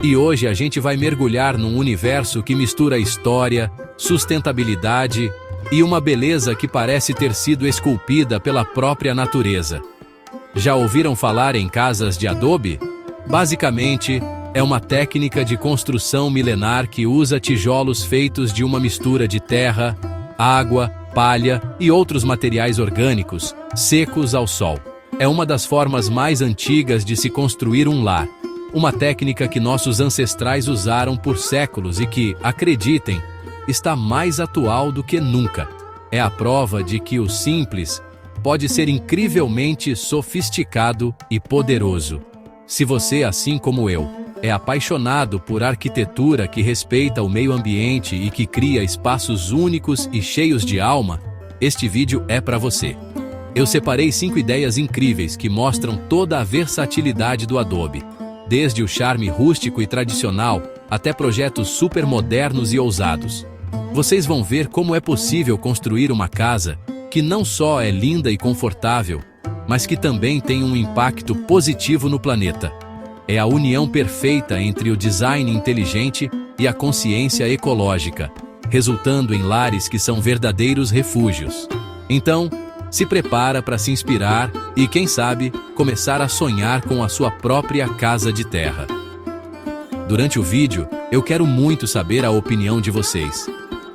E hoje a gente vai mergulhar num universo que mistura história, sustentabilidade e uma beleza que parece ter sido esculpida pela própria natureza. Já ouviram falar em casas de adobe? Basicamente, é uma técnica de construção milenar que usa tijolos feitos de uma mistura de terra, água, palha e outros materiais orgânicos, secos ao sol. É uma das formas mais antigas de se construir um lar. Uma técnica que nossos ancestrais usaram por séculos e que, acreditem, está mais atual do que nunca. É a prova de que o simples pode ser incrivelmente sofisticado e poderoso. Se você, assim como eu, é apaixonado por arquitetura que respeita o meio ambiente e que cria espaços únicos e cheios de alma, este vídeo é para você. Eu separei 5 ideias incríveis que mostram toda a versatilidade do Adobe, desde o charme rústico e tradicional até projetos super modernos e ousados. Vocês vão ver como é possível construir uma casa que não só é linda e confortável, mas que também tem um impacto positivo no planeta. É a união perfeita entre o design inteligente e a consciência ecológica, resultando em lares que são verdadeiros refúgios. Então, se prepara para se inspirar e, quem sabe, começar a sonhar com a sua própria casa de terra. Durante o vídeo, eu quero muito saber a opinião de vocês.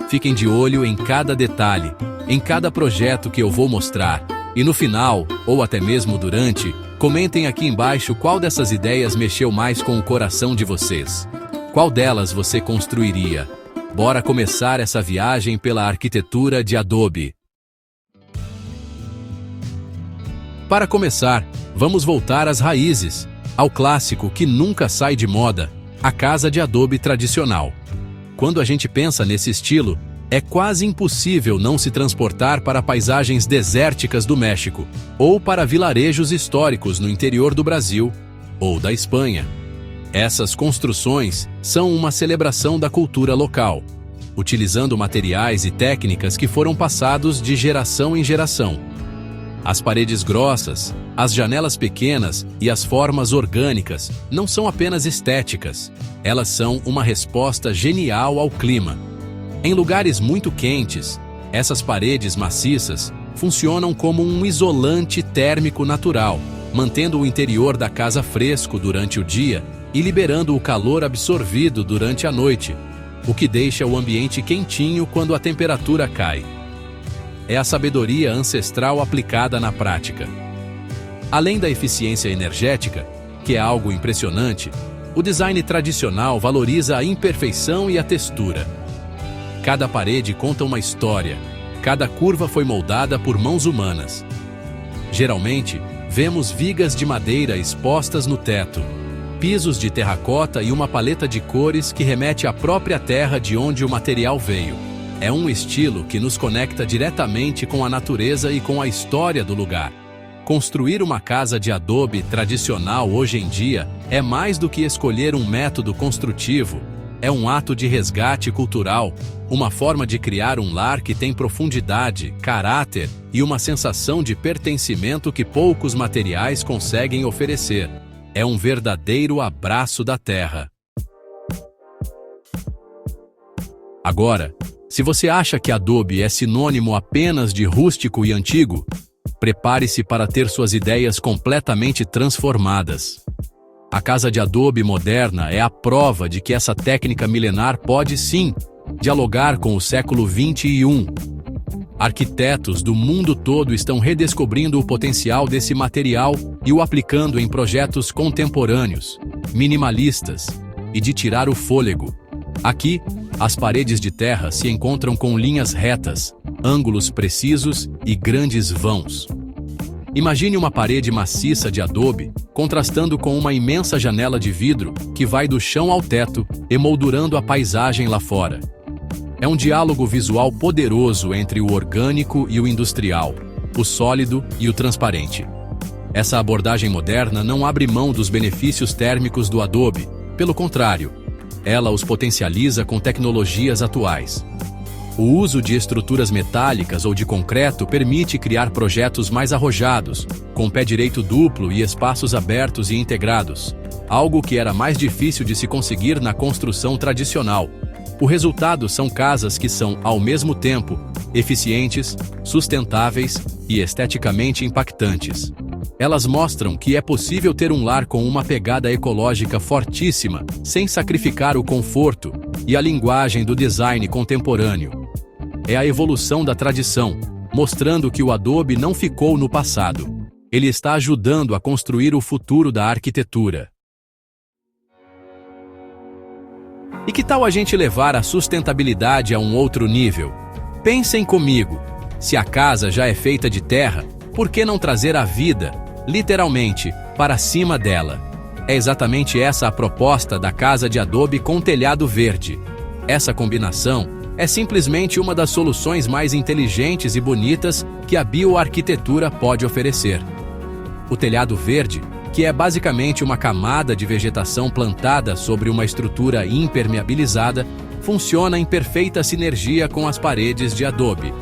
Fiquem de olho em cada detalhe, em cada projeto que eu vou mostrar, e no final, ou até mesmo durante, comentem aqui embaixo qual dessas ideias mexeu mais com o coração de vocês. Qual delas você construiria? Bora começar essa viagem pela arquitetura de Adobe. Para começar, vamos voltar às raízes, ao clássico que nunca sai de moda, a casa de adobe tradicional. Quando a gente pensa nesse estilo, é quase impossível não se transportar para paisagens desérticas do México, ou para vilarejos históricos no interior do Brasil, ou da Espanha. Essas construções são uma celebração da cultura local, utilizando materiais e técnicas que foram passados de geração em geração. As paredes grossas, as janelas pequenas e as formas orgânicas não são apenas estéticas, elas são uma resposta genial ao clima. Em lugares muito quentes, essas paredes maciças funcionam como um isolante térmico natural, mantendo o interior da casa fresco durante o dia e liberando o calor absorvido durante a noite, o que deixa o ambiente quentinho quando a temperatura cai. É a sabedoria ancestral aplicada na prática. Além da eficiência energética, que é algo impressionante, o design tradicional valoriza a imperfeição e a textura. Cada parede conta uma história, cada curva foi moldada por mãos humanas. Geralmente, vemos vigas de madeira expostas no teto, pisos de terracota e uma paleta de cores que remete à própria terra de onde o material veio. É um estilo que nos conecta diretamente com a natureza e com a história do lugar. Construir uma casa de adobe tradicional hoje em dia é mais do que escolher um método construtivo. É um ato de resgate cultural, uma forma de criar um lar que tem profundidade, caráter e uma sensação de pertencimento que poucos materiais conseguem oferecer. É um verdadeiro abraço da terra. Agora, se você acha que adobe é sinônimo apenas de rústico e antigo, prepare-se para ter suas ideias completamente transformadas. A casa de adobe moderna é a prova de que essa técnica milenar pode, sim, dialogar com o século XXI. Arquitetos do mundo todo estão redescobrindo o potencial desse material e o aplicando em projetos contemporâneos, minimalistas e de tirar o fôlego. Aqui, as paredes de terra se encontram com linhas retas, ângulos precisos e grandes vãos. Imagine uma parede maciça de adobe, contrastando com uma imensa janela de vidro que vai do chão ao teto, emoldurando a paisagem lá fora. É um diálogo visual poderoso entre o orgânico e o industrial, o sólido e o transparente. Essa abordagem moderna não abre mão dos benefícios térmicos do adobe, pelo contrário, ela os potencializa com tecnologias atuais. O uso de estruturas metálicas ou de concreto permite criar projetos mais arrojados, com pé direito duplo e espaços abertos e integrados. algo que era mais difícil de se conseguir na construção tradicional. O resultado são casas que são, ao mesmo tempo, eficientes, sustentáveis e esteticamente impactantes. Elas mostram que é possível ter um lar com uma pegada ecológica fortíssima, sem sacrificar o conforto e a linguagem do design contemporâneo. É a evolução da tradição, mostrando que o adobe não ficou no passado. Ele está ajudando a construir o futuro da arquitetura. E que tal a gente levar a sustentabilidade a um outro nível? Pensem comigo, se a casa já é feita de terra, por que não trazer a vida, literalmente, para cima dela? É exatamente essa a proposta da casa de adobe com telhado verde. Essa combinação é simplesmente uma das soluções mais inteligentes e bonitas que a bioarquitetura pode oferecer. O telhado verde, que é basicamente uma camada de vegetação plantada sobre uma estrutura impermeabilizada, funciona em perfeita sinergia com as paredes de adobe.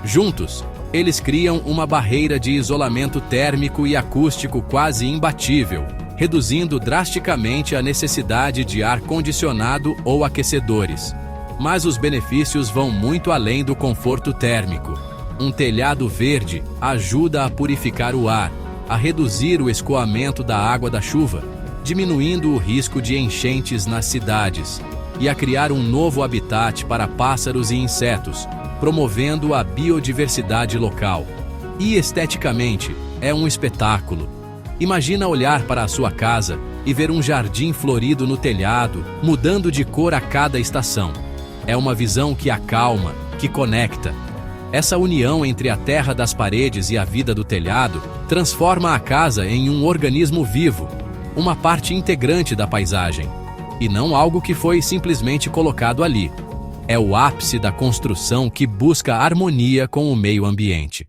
Juntos, eles criam uma barreira de isolamento térmico e acústico quase imbatível, reduzindo drasticamente a necessidade de ar-condicionado ou aquecedores. Mas os benefícios vão muito além do conforto térmico. Um telhado verde ajuda a purificar o ar, a reduzir o escoamento da água da chuva, diminuindo o risco de enchentes nas cidades, e a criar um novo habitat para pássaros e insetos, promovendo a biodiversidade local. E esteticamente, é um espetáculo. Imagina olhar para a sua casa e ver um jardim florido no telhado, mudando de cor a cada estação. É uma visão que acalma, que conecta. Essa união entre a terra das paredes e a vida do telhado transforma a casa em um organismo vivo, uma parte integrante da paisagem, e não algo que foi simplesmente colocado ali. É o ápice da construção que busca harmonia com o meio ambiente.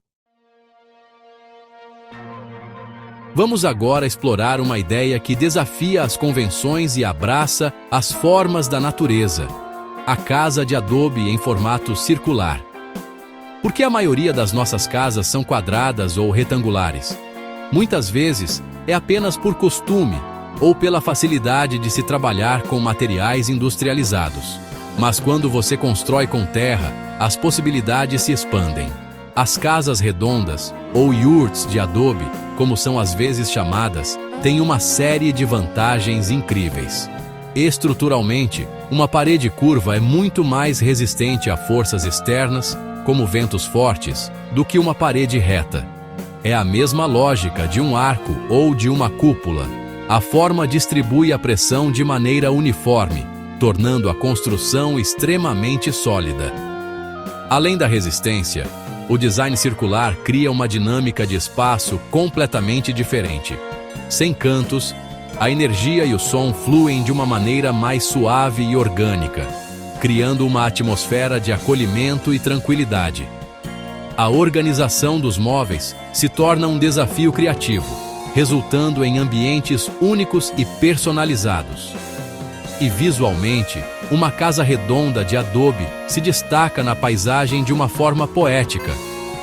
Vamos agora explorar uma ideia que desafia as convenções e abraça as formas da natureza: a casa de adobe em formato circular. Por que a maioria das nossas casas são quadradas ou retangulares? Muitas vezes é apenas por costume ou pela facilidade de se trabalhar com materiais industrializados. Mas quando você constrói com terra, as possibilidades se expandem. As casas redondas, ou yurts de adobe, como são às vezes chamadas, têm uma série de vantagens incríveis. Estruturalmente, uma parede curva é muito mais resistente a forças externas, como ventos fortes, do que uma parede reta. É a mesma lógica de um arco ou de uma cúpula. A forma distribui a pressão de maneira uniforme, tornando a construção extremamente sólida. Além da resistência, o design circular cria uma dinâmica de espaço completamente diferente. Sem cantos, a energia e o som fluem de uma maneira mais suave e orgânica, criando uma atmosfera de acolhimento e tranquilidade. A organização dos móveis se torna um desafio criativo, resultando em ambientes únicos e personalizados. E visualmente, uma casa redonda de adobe se destaca na paisagem de uma forma poética,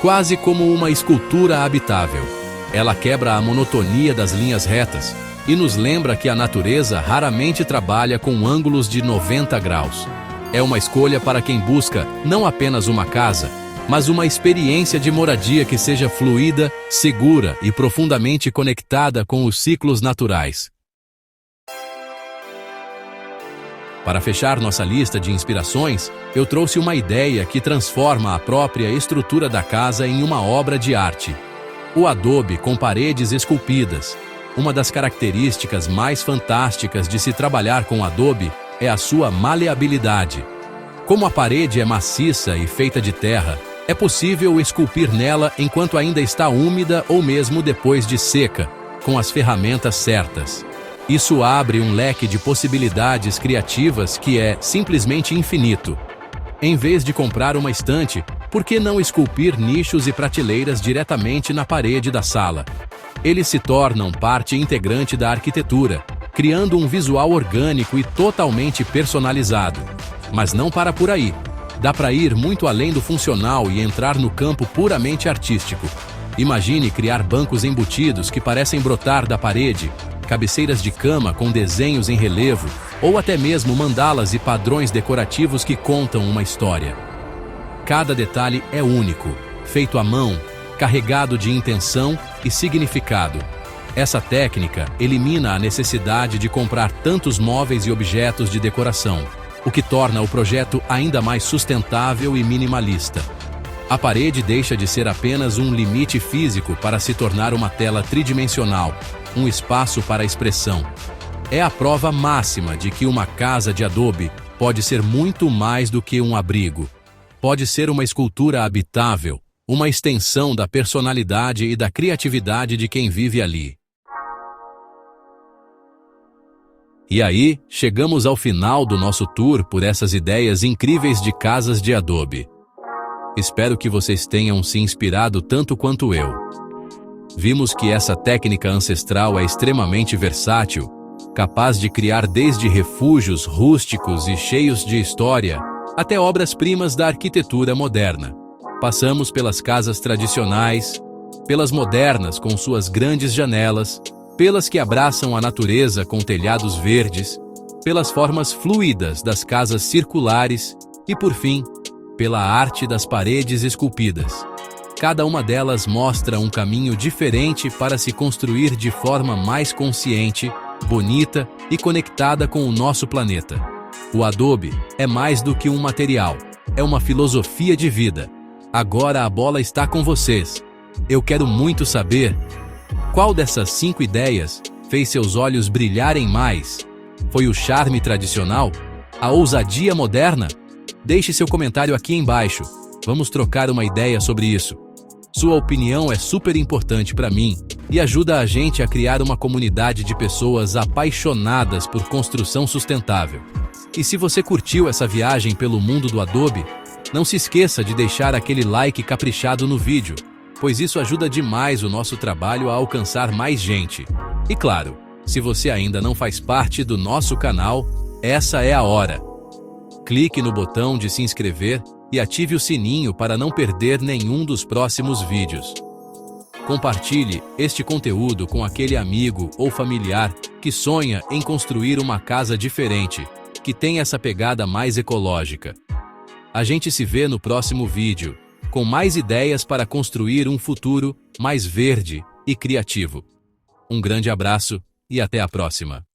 quase como uma escultura habitável. Ela quebra a monotonia das linhas retas e nos lembra que a natureza raramente trabalha com ângulos de 90 graus. É uma escolha para quem busca não apenas uma casa, mas uma experiência de moradia que seja fluida, segura e profundamente conectada com os ciclos naturais. Para fechar nossa lista de inspirações, eu trouxe uma ideia que transforma a própria estrutura da casa em uma obra de arte. O adobe com paredes esculpidas. Uma das características mais fantásticas de se trabalhar com adobe é a sua maleabilidade. Como a parede é maciça e feita de terra, é possível esculpir nela enquanto ainda está úmida ou mesmo depois de seca, com as ferramentas certas. Isso abre um leque de possibilidades criativas que é simplesmente infinito. Em vez de comprar uma estante, por que não esculpir nichos e prateleiras diretamente na parede da sala? Eles se tornam parte integrante da arquitetura, criando um visual orgânico e totalmente personalizado. Mas não para por aí. Dá para ir muito além do funcional e entrar no campo puramente artístico. Imagine criar bancos embutidos que parecem brotar da parede, cabeceiras de cama com desenhos em relevo, ou até mesmo mandalas e padrões decorativos que contam uma história. Cada detalhe é único, feito à mão, carregado de intenção e significado. Essa técnica elimina a necessidade de comprar tantos móveis e objetos de decoração, o que torna o projeto ainda mais sustentável e minimalista. A parede deixa de ser apenas um limite físico para se tornar uma tela tridimensional, um espaço para expressão. É a prova máxima de que uma casa de adobe pode ser muito mais do que um abrigo. Pode ser uma escultura habitável, uma extensão da personalidade e da criatividade de quem vive ali. E aí, chegamos ao final do nosso tour por essas ideias incríveis de casas de adobe. Espero que vocês tenham se inspirado tanto quanto eu. Vimos que essa técnica ancestral é extremamente versátil, capaz de criar desde refúgios rústicos e cheios de história, até obras-primas da arquitetura moderna. Passamos pelas casas tradicionais, pelas modernas com suas grandes janelas, pelas que abraçam a natureza com telhados verdes, pelas formas fluidas das casas circulares e, por fim, pela arte das paredes esculpidas. Cada uma delas mostra um caminho diferente para se construir de forma mais consciente, bonita e conectada com o nosso planeta. O adobe é mais do que um material, é uma filosofia de vida. Agora a bola está com vocês. Eu quero muito saber qual dessas 5 ideias fez seus olhos brilharem mais. Foi o charme tradicional? A ousadia moderna? Deixe seu comentário aqui embaixo. Vamos trocar uma ideia sobre isso. Sua opinião é super importante para mim e ajuda a gente a criar uma comunidade de pessoas apaixonadas por construção sustentável. E se você curtiu essa viagem pelo mundo do adobe, não se esqueça de deixar aquele like caprichado no vídeo, pois isso ajuda demais o nosso trabalho a alcançar mais gente. E claro, se você ainda não faz parte do nosso canal, essa é a hora. Clique no botão de se inscrever e ative o sininho para não perder nenhum dos próximos vídeos. Compartilhe este conteúdo com aquele amigo ou familiar que sonha em construir uma casa diferente, que tem essa pegada mais ecológica. A gente se vê no próximo vídeo, com mais ideias para construir um futuro mais verde e criativo. Um grande abraço e até a próxima!